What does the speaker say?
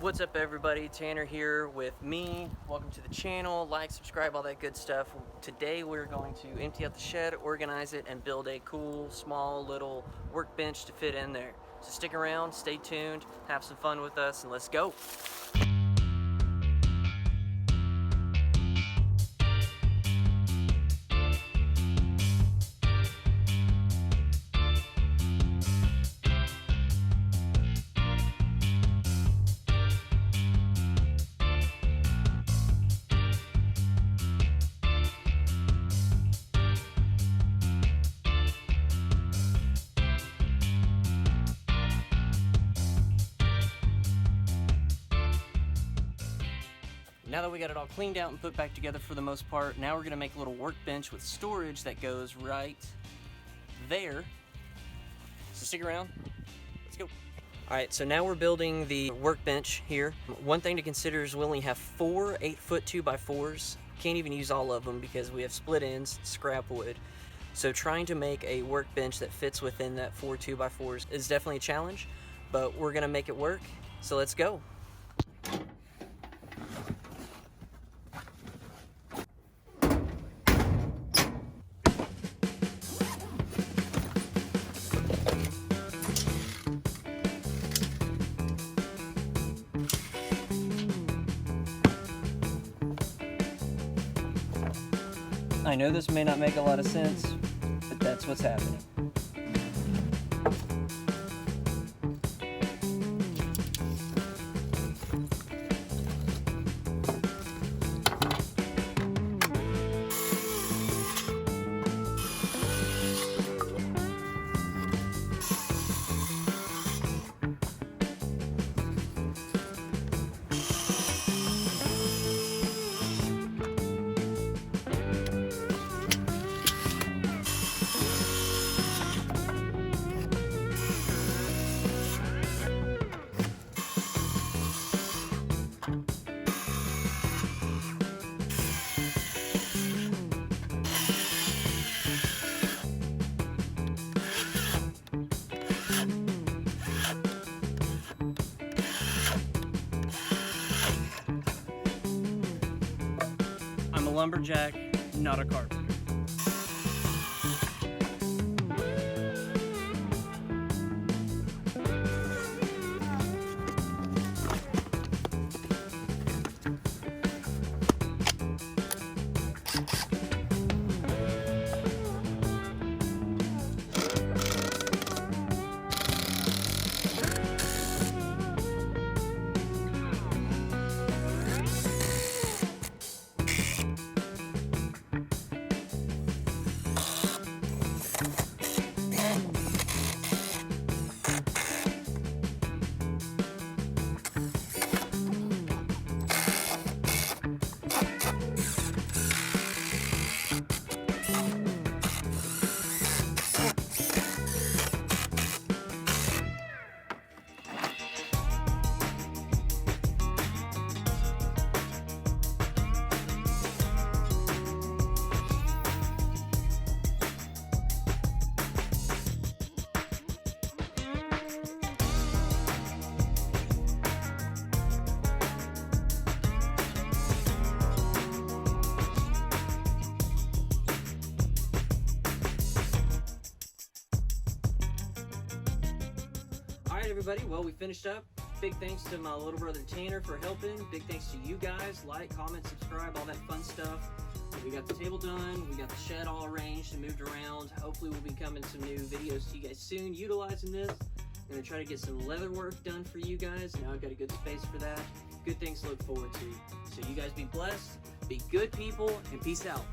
What's up everybody, Tanner here with me. Welcome to the channel, like, subscribe, all that good stuff. Today we're going to empty out the shed, organize it, and build a cool, small little workbench to fit in there. So stick around, stay tuned, have some fun with us, and let's go. Now that we got it all cleaned out and put back together for the most part, now we're gonna make a little workbench with storage that goes right there. So stick around, let's go. All right, so now we're building the workbench here. One thing to consider is we only have 4 8-foot 2x4s. Can't even use all of them because we have split ends, scrap wood. So trying to make a workbench that fits within that 4 2x4s is definitely a challenge, but we're gonna make it work, so let's go. I know this may not make a lot of sense, but that's what's happening. I'm a lumberjack, not a carpenter. Alright everybody, well we finished up. Big thanks to my little brother Tanner for helping. Big thanks to you guys. Like, comment, subscribe, all that fun stuff. We got the table done, we got the shed all arranged and moved around. Hopefully we'll be coming some new videos to you guys soon utilizing this. I'm going to try to get some leather work done for you guys. Now I've got a good space for that. Good things to look forward to. So you guys be blessed, be good people, and peace out.